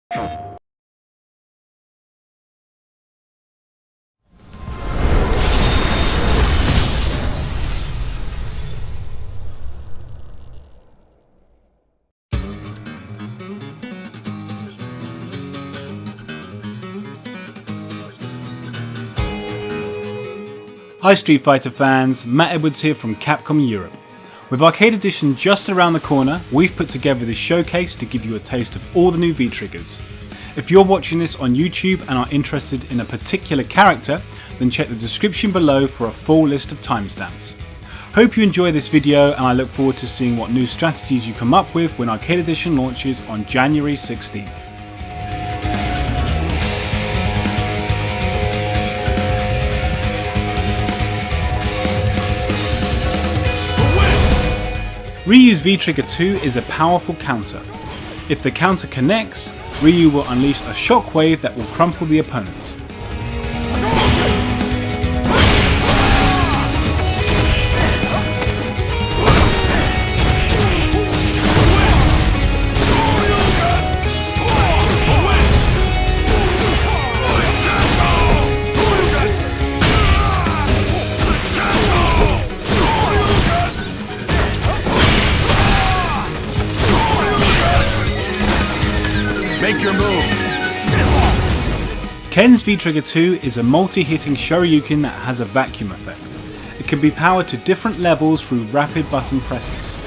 Hi Street Fighter fans, Matt Edwards here from Capcom Europe. With Arcade Edition just around the corner, we've put together this showcase to give you a taste of all the new V-Triggers. If you're watching this on YouTube and are interested in a particular character, then check the description below for a full list of timestamps. Hope you enjoy this video and I look forward to seeing what new strategies you come up with when Arcade Edition launches on January 16th. Ryu's V-Trigger 2 is a powerful counter. If the counter connects, Ryu will unleash a shockwave that will crumple the opponent. Make your move. Ken's V-Trigger 2 is a multi-hitting Shoryuken that has a vacuum effect. It can be powered to different levels through rapid button presses.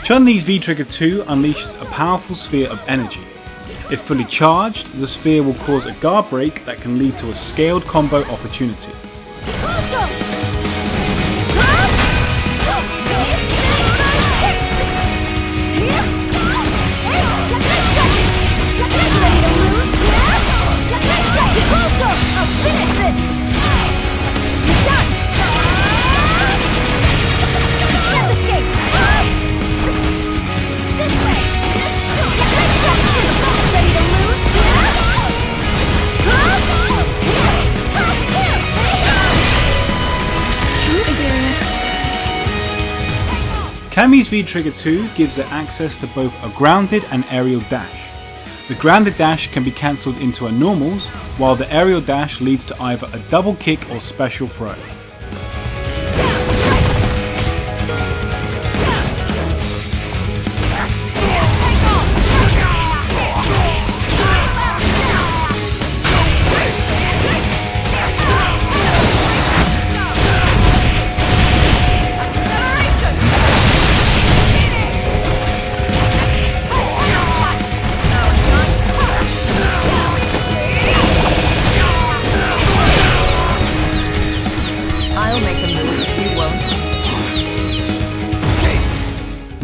Chun-Li's V-Trigger 2 unleashes a powerful sphere of energy. If fully charged, the sphere will cause a guard break that can lead to a scaled combo opportunity. Cammy's V-Trigger 2 gives it access to both a grounded and aerial dash. The grounded dash can be cancelled into a normals, while the aerial dash leads to either a double kick or special throw.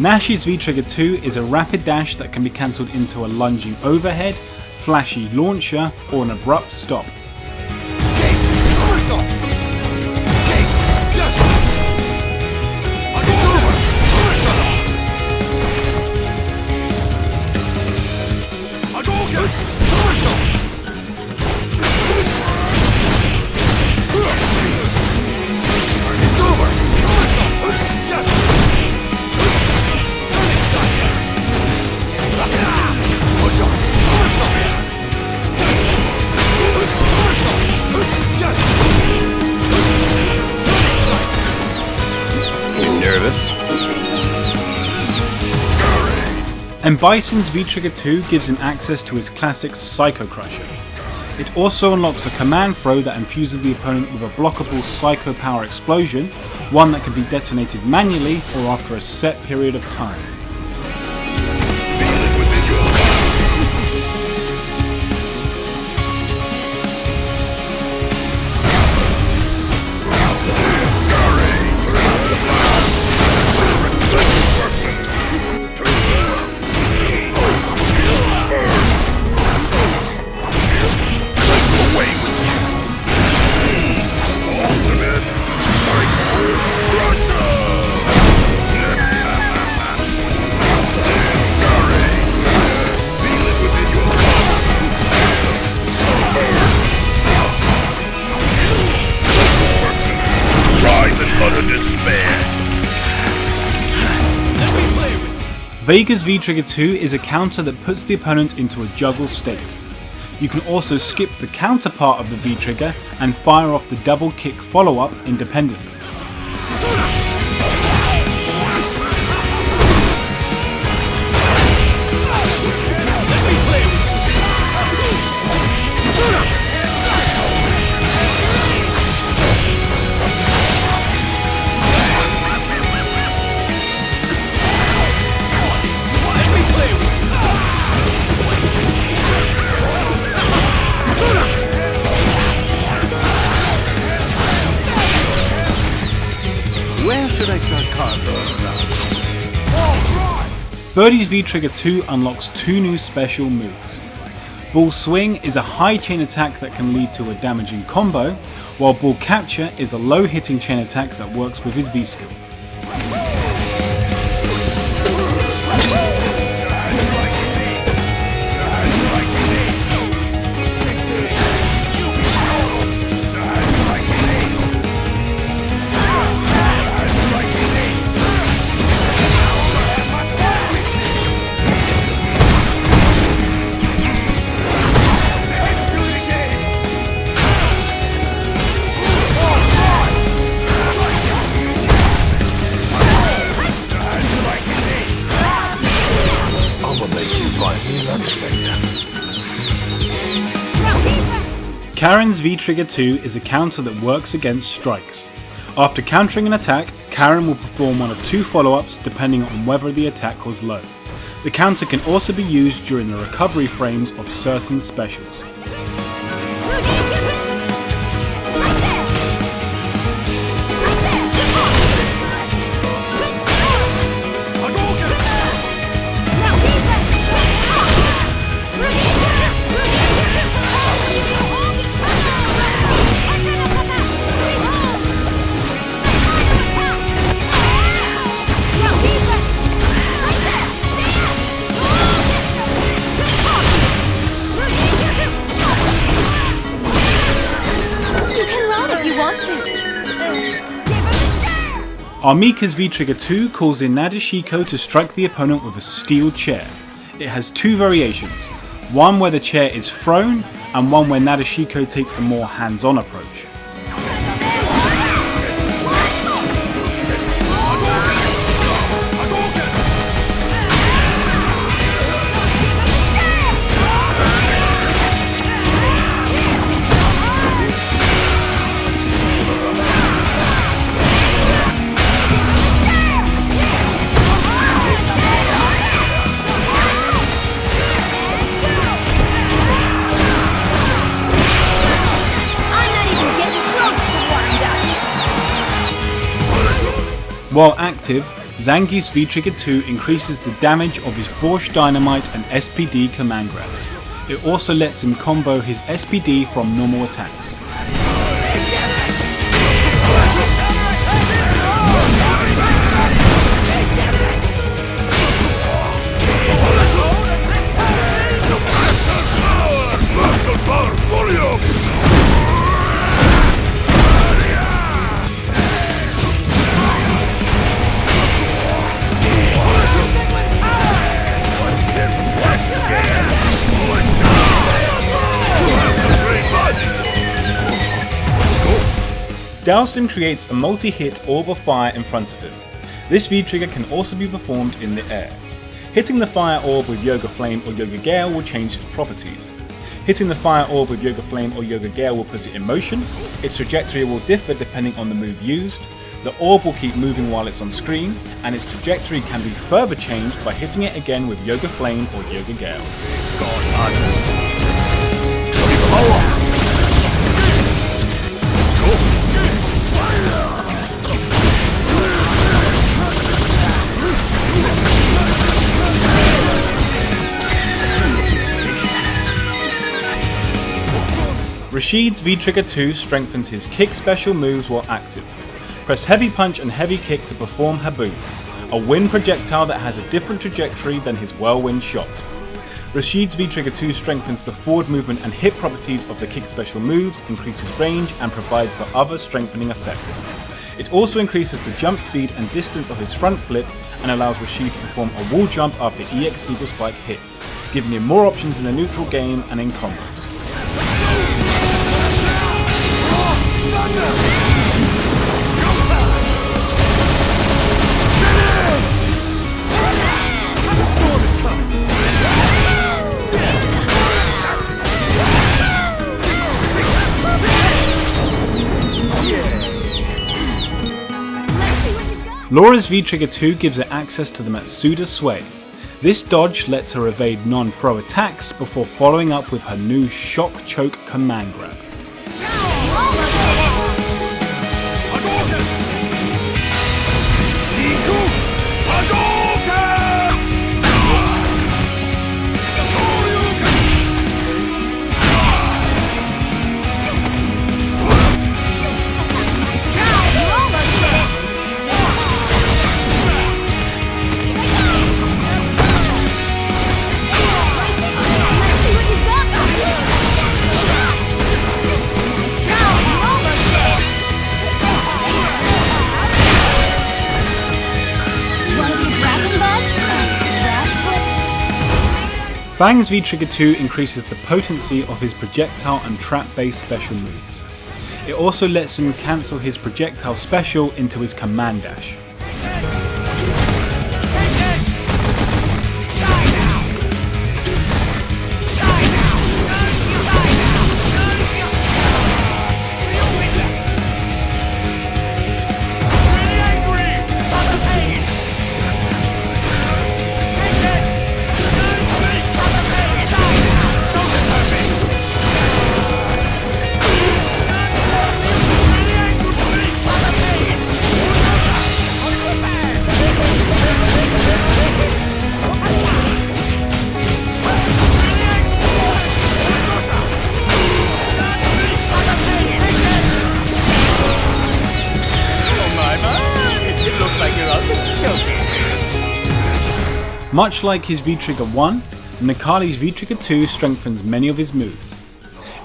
Nash's V-Trigger 2 is a rapid dash that can be cancelled into a lunging overhead, flashy launcher, or an abrupt stop. And Bison's V-Trigger 2 gives him access to his classic Psycho Crusher. It also unlocks a command throw that infuses the opponent with a blockable Psycho Power Explosion, one that can be detonated manually or after a set period of time. Vega's V-Trigger 2 is a counter that puts the opponent into a juggle state. You can also skip the counter part of the V-Trigger and fire off the double kick follow-up independently. Where should I start comboing from? Birdie's V-Trigger 2 unlocks two new special moves. Ball Swing is a high chain attack that can lead to a damaging combo, while Ball Capture is a low hitting chain attack that works with his V-skill. Karin's V-Trigger 2 is a counter that works against strikes. After countering an attack, Karin will perform one of two follow-ups depending on whether the attack was low. The counter can also be used during the recovery frames of certain specials. Our Mika's V-Trigger 2 calls in Nadeshiko to strike the opponent with a steel chair. It has two variations, one where the chair is thrown and one where Nadeshiko takes the more hands-on approach. While active, Zangief's V-Trigger 2 increases the damage of his Borscht Dynamite and SPD command grabs. It also lets him combo his SPD from normal attacks. Dhalsim creates a multi-hit orb of fire in front of him. This V-Trigger can also be performed in the air. Hitting the fire orb with Yoga Flame or Yoga Gale will change its properties. Hitting the fire orb with Yoga Flame or Yoga Gale will put it in motion. Its trajectory will differ depending on the move used. The orb will keep moving while it's on screen, and its trajectory can be further changed by hitting it again with Yoga Flame or Yoga Gale. Rashid's V-Trigger 2 strengthens his kick special moves while active. Press Heavy Punch and Heavy Kick to perform Haboom, a wind projectile that has a different trajectory than his Whirlwind shot. Rashid's V-Trigger 2 strengthens the forward movement and hit properties of the kick special moves, increases range, and provides for other strengthening effects. It also increases the jump speed and distance of his front flip and allows Rashid to perform a wall jump after EX Eagle Spike hits, giving him more options in the neutral game and in combos. Laura's V-Trigger 2 gives her access to the Matsuda Sway. This dodge lets her evade non-throw attacks before following up with her new Shock Choke Command Grab. F.A.N.G's V-Trigger 2 increases the potency of his projectile and trap-based special moves. It also lets him cancel his projectile special into his command dash. Much like his V-Trigger 1, Necalli's V-Trigger 2 strengthens many of his moves.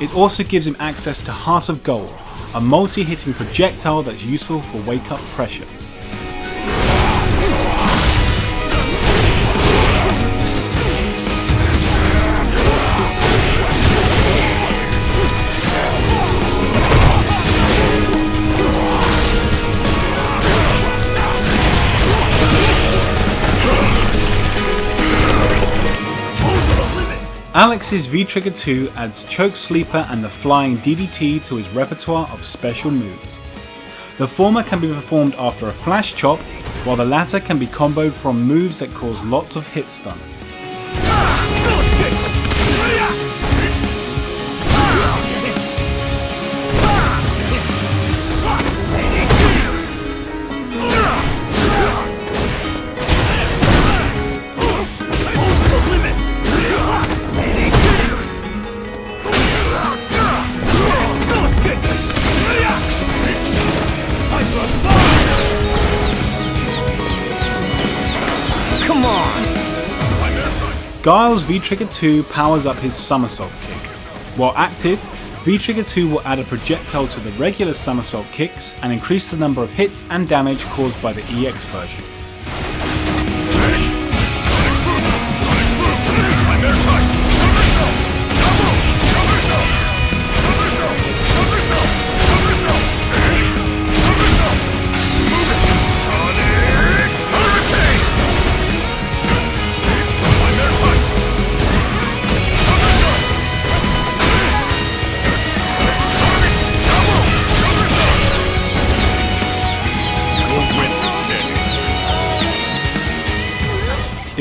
It also gives him access to Heart of Gold, a multi-hitting projectile that's useful for wake-up pressure. Alex's V-Trigger 2 adds Choke Sleeper and the Flying DDT to his repertoire of special moves. The former can be performed after a flash chop, while the latter can be comboed from moves that cause lots of hit stun. Guile's V-Trigger 2 powers up his somersault kick. While active, V-Trigger 2 will add a projectile to the regular somersault kicks and increase the number of hits and damage caused by the EX version.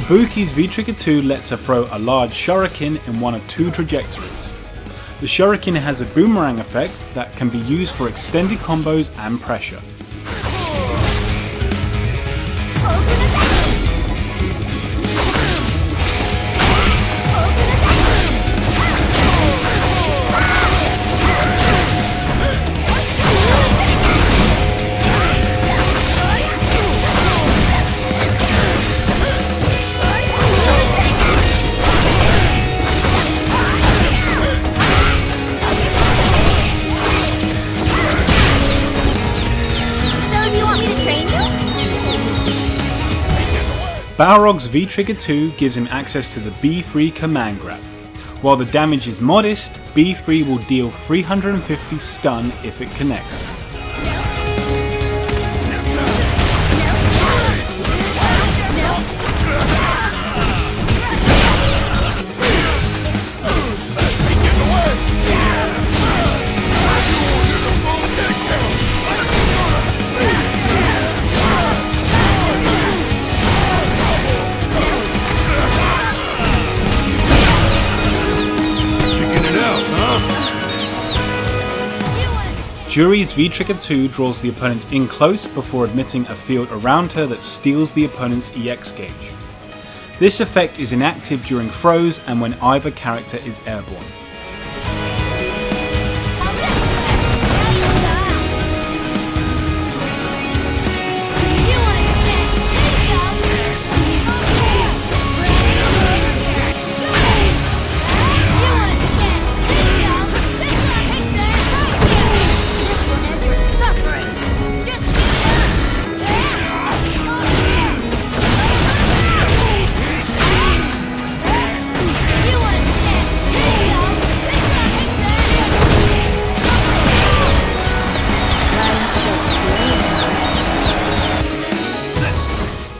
Ibuki's V-Trigger 2 lets her throw a large shuriken in one of two trajectories. The shuriken has a boomerang effect that can be used for extended combos and pressure. Balrog's V-Trigger 2 gives him access to the B3 command grab. While the damage is modest, B3 will deal 350 stun if it connects. Juri's V-Trigger 2 draws the opponent in close before admitting a field around her that steals the opponent's EX gauge. This effect is inactive during throws and when either character is airborne.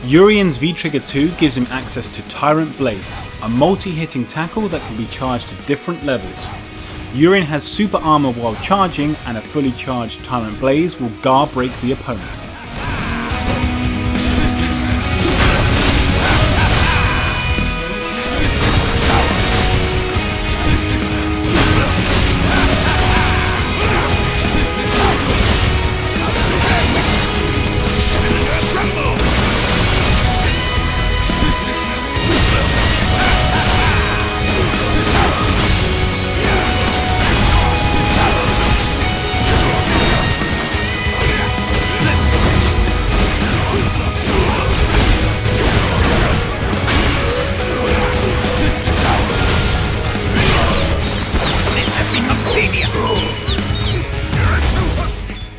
Urien's V-Trigger 2 gives him access to Tyrant Blades, a multi-hitting tackle that can be charged to different levels. Urien has super armor while charging, and a fully charged Tyrant Blades will guard break the opponent.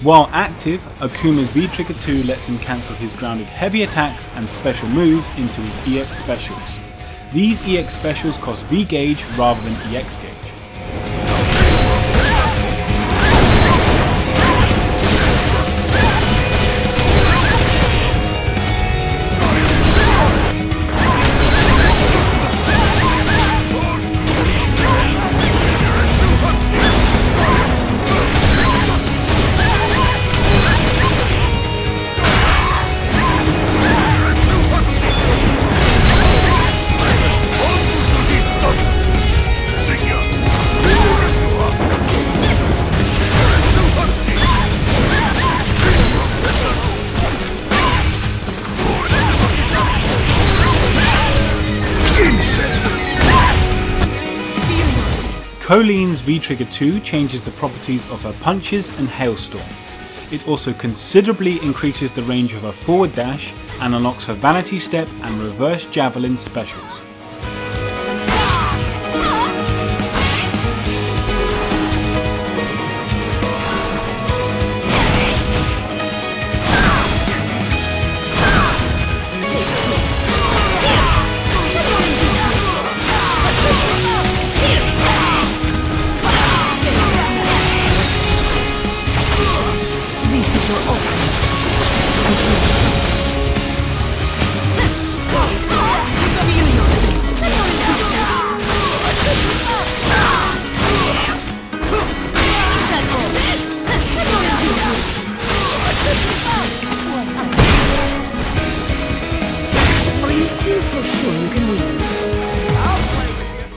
While active, Akuma's V-Trigger 2 lets him cancel his grounded heavy attacks and special moves into his EX specials. These EX specials cost V gauge rather than EX gauge. Kolin's V-Trigger 2 changes the properties of her punches and hailstorm. It also considerably increases the range of her forward dash and unlocks her vanity step and reverse javelin specials.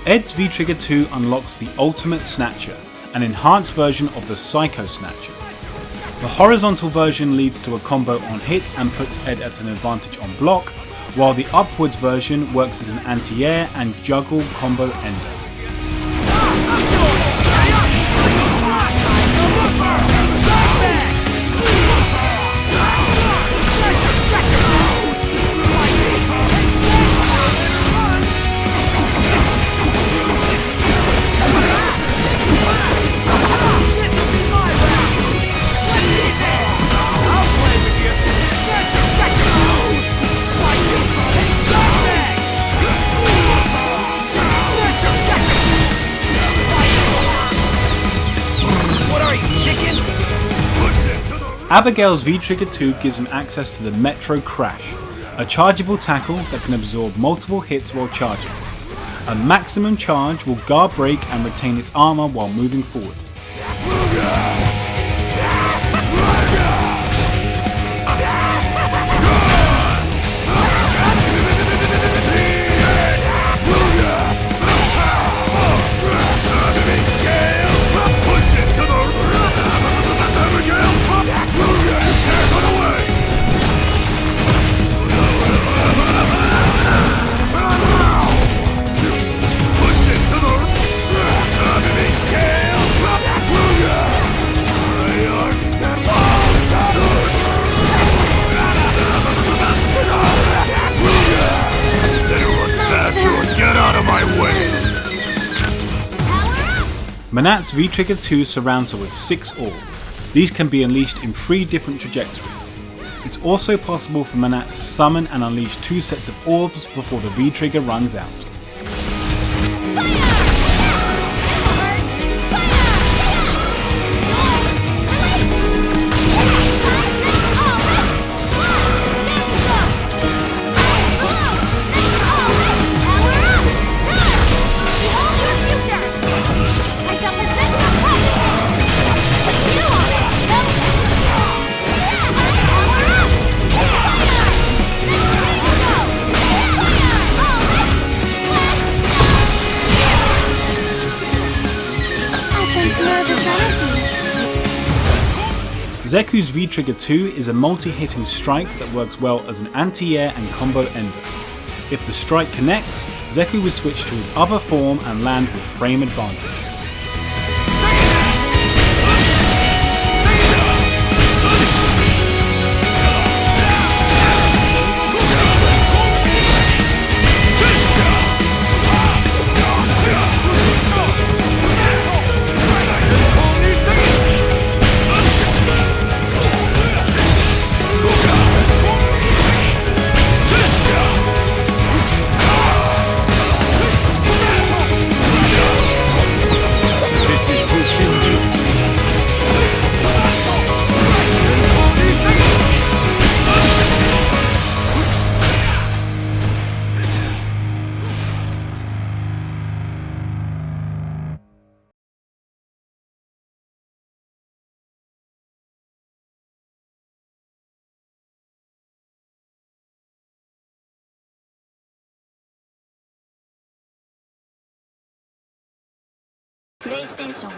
Ed's V-Trigger 2 unlocks the Ultimate Snatcher, an enhanced version of the Psycho Snatcher. The horizontal version leads to a combo on hit and puts Ed at an advantage on block, while the upwards version works as an anti-air and juggle combo ender. Abigail's V-Trigger 2 gives him access to the Metro Crash, a chargeable tackle that can absorb multiple hits while charging. A maximum charge will guard break and retain its armor while moving forward. Menat's V-Trigger 2 surrounds her with 6 orbs. These can be unleashed in 3 different trajectories. It's also possible for Menat to summon and unleash 2 sets of orbs before the V-Trigger runs out. Zeku's V-Trigger 2 is a multi-hitting strike that works well as an anti-air and combo ender. If the strike connects, Zeku will switch to his other form and land with frame advantage. PlayStation